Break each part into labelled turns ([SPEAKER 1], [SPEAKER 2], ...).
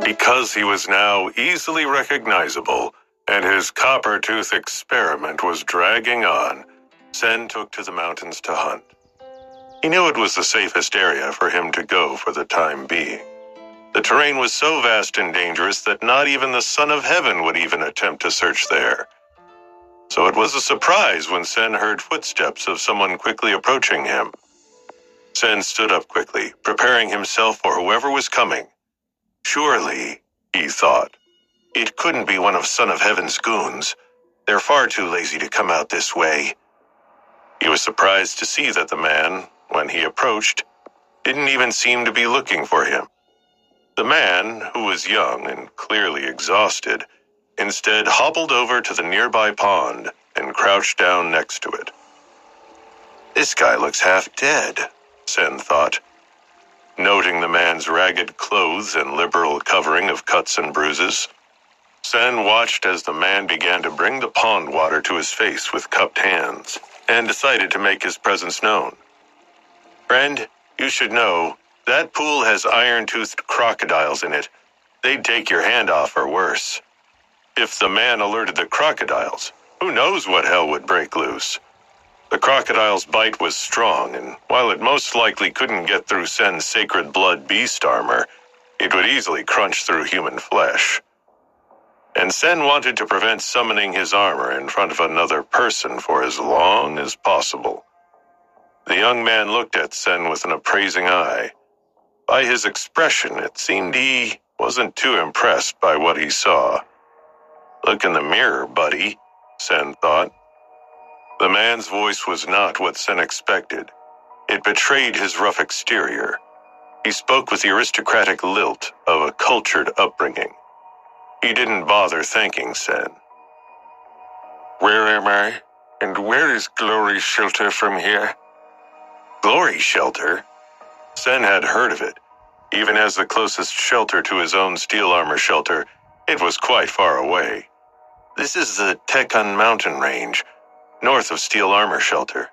[SPEAKER 1] Because he was now easily recognizable, and his copper tooth experiment was dragging on, Sen took to the mountains to hunt. He knew it was the safest area for him to go for the time being. The terrain was so vast and dangerous that not even the Son of Heaven would even attempt to search there. So it was a surprise when Sen heard footsteps of someone quickly approaching him. Sen stood up quickly, preparing himself for whoever was coming. Surely, he thought, it couldn't be one of Son of Heaven's goons. They're far too lazy to come out this way. He was surprised to see that the man, when he approached, didn't even seem to be looking for him. The man, who was young and clearly exhausted, instead hobbled over to the nearby pond and crouched down next to it. This guy looks half dead, Sen thought. Noting the man's ragged clothes and liberal covering of cuts and bruises, Sen watched as the man began to bring the pond water to his face with cupped hands, and decided to make his presence known. Friend, you should know, that pool has iron-toothed crocodiles in it. They'd take your hand off or worse. If the man alerted the crocodiles, who knows what hell would break loose? The crocodile's bite was strong, and while it most likely couldn't get through Sen's sacred blood beast armor, it would easily crunch through human flesh. And Sen wanted to prevent summoning his armor in front of another person for as long as possible. The young man looked at Sen with an appraising eye. By his expression, it seemed he wasn't too impressed by what he saw. Look in the mirror, buddy, Sen thought. The man's voice was not what Sen expected. It betrayed his rough exterior. He spoke with the aristocratic lilt of a cultured upbringing. He didn't bother thanking Sen. Where am I? And where is Glory Shelter from here? Glory Shelter? Sen had heard of it. Even as the closest shelter to his own steel armor shelter, it was quite far away. This is the Tekun mountain range, north of Steel Armor Shelter.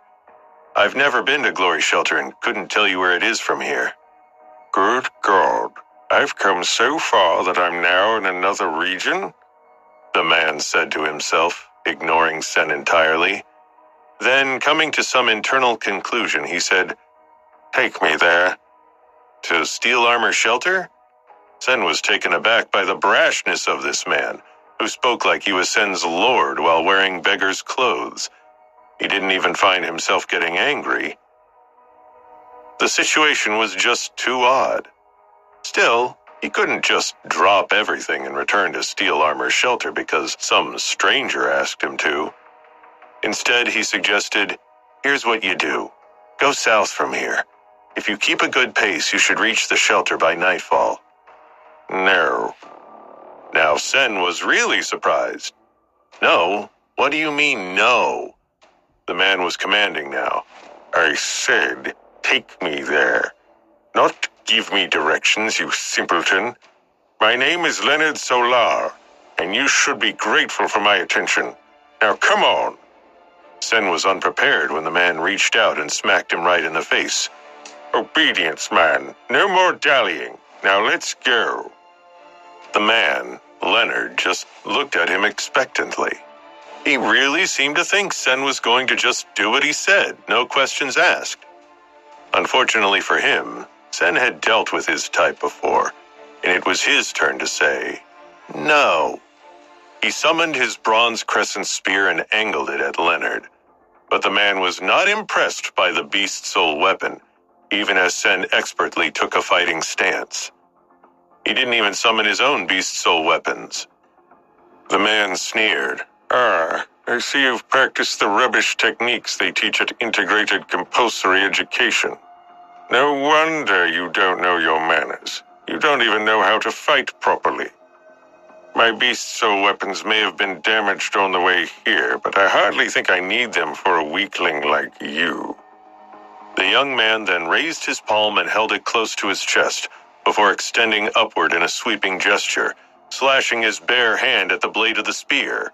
[SPEAKER 1] I've never been to Glory Shelter and couldn't tell you where it is from here. Good God, I've come so far that I'm now in another region? The man said to himself, ignoring Sen entirely. Then, coming to some internal conclusion, he said, Take me there. To Steel Armor Shelter? Sen was taken aback by the brashness of this man, who spoke like he was Sen's lord while wearing beggar's clothes. He didn't even find himself getting angry. The situation was just too odd. Still, he couldn't just drop everything and return to Steel Armor Shelter because some stranger asked him to. Instead, he suggested, Here's what you do. Go south from here. If you keep a good pace, you should reach the shelter by nightfall. No. Now Sen was really surprised. No? What do you mean, no? The man was commanding now. I said, take me there. Not give me directions, you simpleton. My name is Leonard Solar, and you should be grateful for my attention. Now come on. Sen was unprepared when the man reached out and smacked him right in the face. Obedience, man. No more dallying. Now let's go. The man, Leonard, just looked at him expectantly. He really seemed to think Sen was going to just do what he said, no questions asked. Unfortunately for him, Sen had dealt with his type before, and it was his turn to say, no. He summoned his bronze crescent spear and angled it at Leonard. But the man was not impressed by the beast soul weapon, even as Sen expertly took a fighting stance. He didn't even summon his own beast soul weapons. The man sneered. I see you've practiced the rubbish techniques they teach at integrated compulsory education. No wonder you don't know your manners. You don't even know how to fight properly. My beast soul weapons may have been damaged on the way here, but I hardly think I need them for a weakling like you. The young man then raised his palm and held it close to his chest before extending upward in a sweeping gesture, slashing his bare hand at the blade of the spear.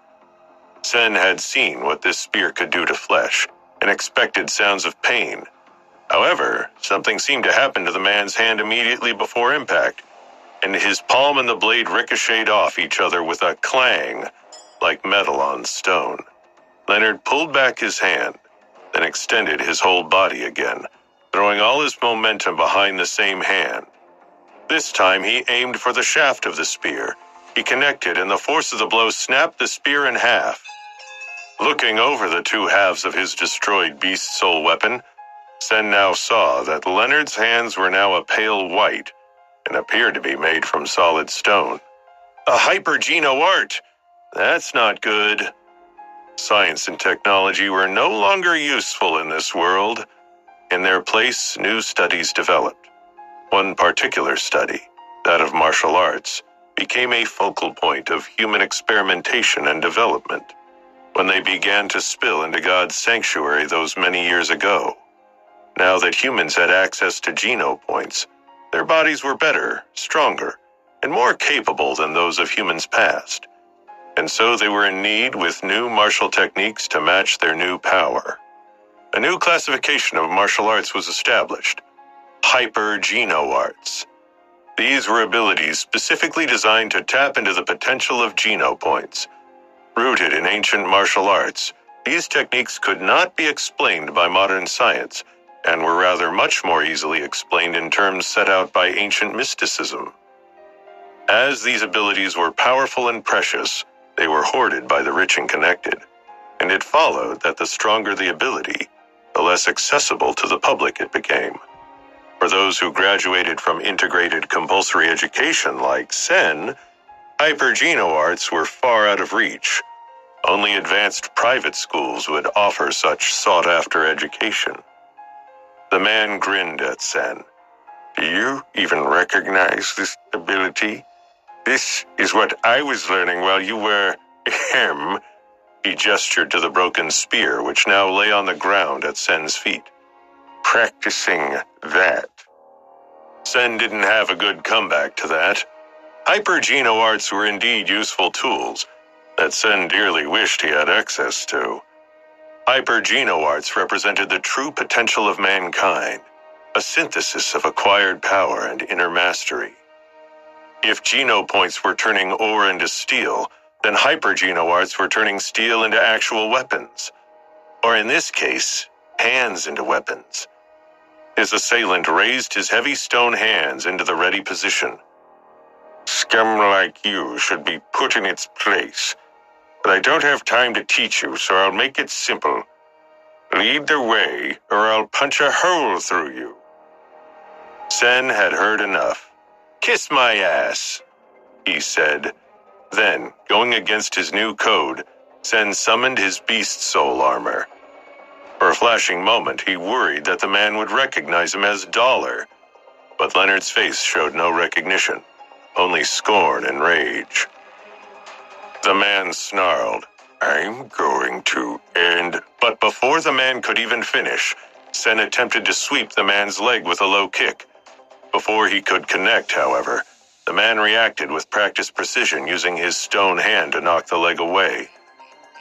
[SPEAKER 1] Sen had seen what this spear could do to flesh and expected sounds of pain. However, something seemed to happen to the man's hand immediately before impact. and his palm and the blade ricocheted off each other with a clang, like metal on stone. Leonard pulled back his hand, then extended his whole body again, throwing all his momentum behind the same hand. This time he aimed for the shaft of the spear. He connected, and the force of the blow snapped the spear in half. Looking over the two halves of his destroyed beast soul weapon, Sen now saw that Leonard's hands were now a pale white and appeared to be made from solid stone. A hyper-geno art! That's not good. Science and technology were no longer useful in this world. In their place, new studies developed. One particular study, that of martial arts, became a focal point of human experimentation and development when they began to spill into God's sanctuary those many years ago. Now that humans had access to geno points, their bodies were better, stronger, and more capable than those of humans past. And so they were in need with new martial techniques to match their new power. A new classification of martial arts was established: hyper-geno arts. These were abilities specifically designed to tap into the potential of geno points. Rooted in ancient martial arts, these techniques could not be explained by modern science and were rather much more easily explained in terms set out by ancient mysticism. As these abilities were powerful and precious, they were hoarded by the rich and connected, and it followed that the stronger the ability, the less accessible to the public it became. For those who graduated from integrated compulsory education like Sen, hyper-geno arts were far out of reach. Only advanced private schools would offer such sought-after education. The man grinned at Sen. "Do you even recognize this ability? This is what I was learning while you were, ahem." He gestured to the broken spear, which now lay on the ground at Sen's feet. "Practicing that." Sen didn't have a good comeback to that. Hyper-geno arts were indeed useful tools that Sen dearly wished he had access to. Hyper-geno arts represented the true potential of mankind, a synthesis of acquired power and inner mastery. If geno points were turning ore into steel, then hyper-geno arts were turning steel into actual weapons. Or in this case, hands into weapons. His assailant raised his heavy stone hands into the ready position. "Scum like you should be put in its place. But I don't have time to teach you, so I'll make it simple. Lead the way, or I'll punch a hole through you." Sen had heard enough. "Kiss my ass," he said. Then, going against his new code, Sen summoned his beast soul armor. For a flashing moment, he worried that the man would recognize him as Dollar. But Leonard's face showed no recognition, only scorn and rage. The man snarled, "I'm going to end..." But before the man could even finish, Sen attempted to sweep the man's leg with a low kick. Before he could connect, however, the man reacted with practiced precision, using his stone hand to knock the leg away.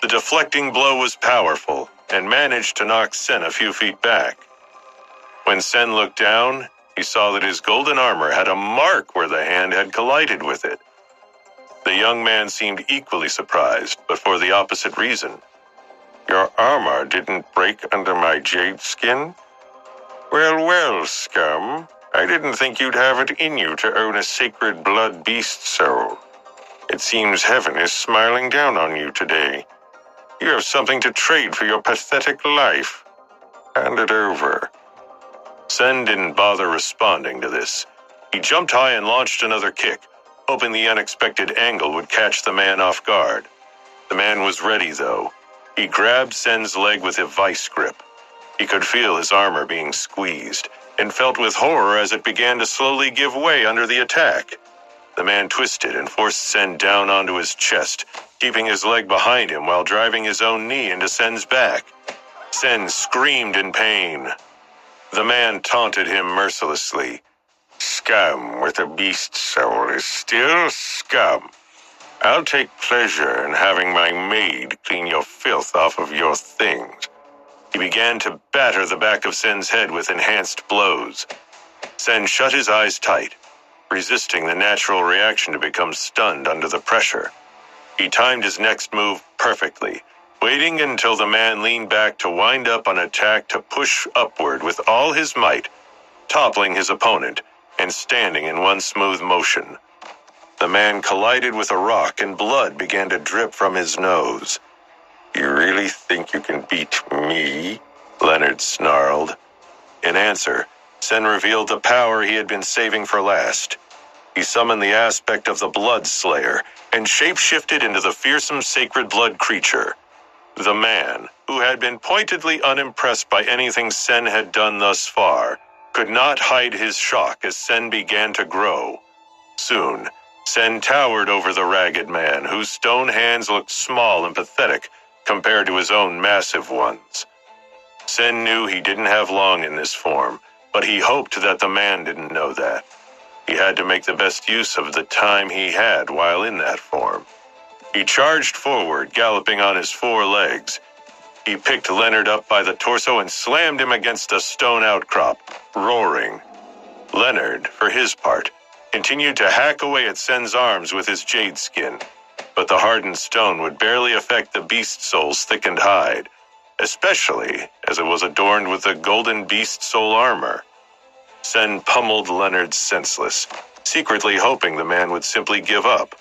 [SPEAKER 1] The deflecting blow was powerful and managed to knock Sen a few feet back. When Sen looked down, he saw that his golden armor had a mark where the hand had collided with it. The young man seemed equally surprised, but for the opposite reason. "Your armor didn't break under my jade skin? Well, scum. I didn't think you'd have it in you to own a sacred blood beast soul. It seems heaven is smiling down on you today. You have something to trade for your pathetic life. Hand it over." Sen didn't bother responding to this. He jumped high and launched another kick, hoping the unexpected angle would catch the man off guard. The man was ready, though. He grabbed Sen's leg with a vice grip. He could feel his armor being squeezed, and felt with horror as it began to slowly give way under the attack. The man twisted and forced Sen down onto his chest, keeping his leg behind him while driving his own knee into Sen's back. Sen screamed in pain. The man taunted him mercilessly. "Scum with a beast soul is still scum. I'll take pleasure in having my maid clean your filth off of your things." He began to batter the back of Sen's head with enhanced blows. Sen shut his eyes tight, resisting the natural reaction to become stunned under the pressure. He timed his next move perfectly, waiting until the man leaned back to wind up an attack to push upward with all his might, toppling his opponent and standing in one smooth motion. The man collided with a rock and blood began to drip from his nose. "You really think you can beat me?" Leonard snarled. In answer, Sen revealed the power he had been saving for last. He summoned the aspect of the Blood Slayer and shapeshifted into the fearsome sacred blood creature. The man, who had been pointedly unimpressed by anything Sen had done thus far, could not hide his shock as Sen began to grow. Soon, Sen towered over the ragged man, whose stone hands looked small and pathetic compared to his own massive ones. Sen knew he didn't have long in this form, but he hoped that the man didn't know that. He had to make the best use of the time he had while in that form. He charged forward, galloping on his four legs. He picked Leonard up by the torso and slammed him against a stone outcrop, roaring. Leonard, for his part, continued to hack away at Sen's arms with his jade skin, but the hardened stone would barely affect the beast soul's thickened hide, especially as it was adorned with the golden beast soul armor. Sen pummeled Leonard senseless, secretly hoping the man would simply give up,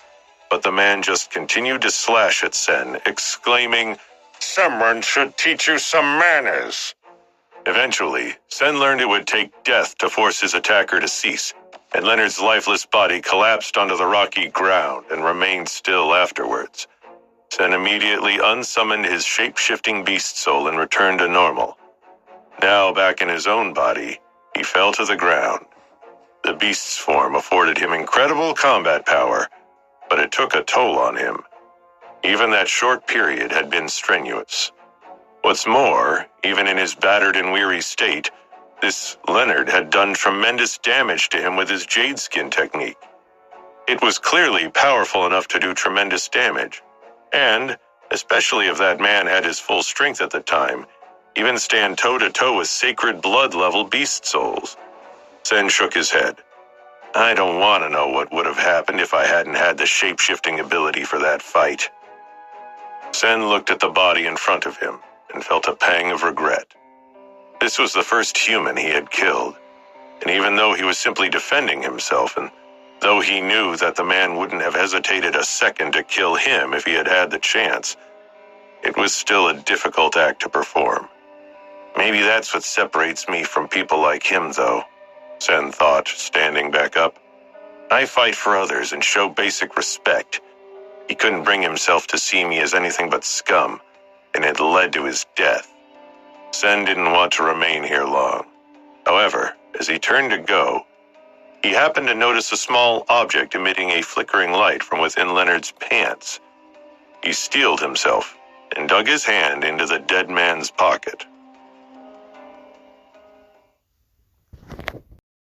[SPEAKER 1] but the man just continued to slash at Sen, exclaiming, "Someone should teach you some manners." Eventually, Sen learned it would take death to force his attacker to cease, and Leonard's lifeless body collapsed onto the rocky ground and remained still afterwards. Sen immediately unsummoned his shape-shifting beast soul and returned to normal. Now back in his own body, he fell to the ground. The beast's form afforded him incredible combat power, but it took a toll on him. Even that short period had been strenuous. What's more, even in his battered and weary state, this Leonard had done tremendous damage to him with his jade skin technique. It was clearly powerful enough to do tremendous damage, and, especially if that man had his full strength at the time, even stand toe-to-toe with sacred blood-level beast souls. Sen shook his head. "I don't want to know what would have happened if I hadn't had the shape-shifting ability for that fight." Sen looked at the body in front of him and felt a pang of regret. This was the first human he had killed, and even though he was simply defending himself, and though he knew that the man wouldn't have hesitated a second to kill him if he had had the chance, it was still a difficult act to perform. Maybe that's what separates me from people like him, though, Sen thought, standing back up. I fight for others and show basic respect. He couldn't bring himself to see me as anything but scum, and it led to his death. Sen didn't want to remain here long. However, as he turned to go, he happened to notice a small object emitting a flickering light from within Leonard's pants. He steeled himself and dug his hand into the dead man's pocket.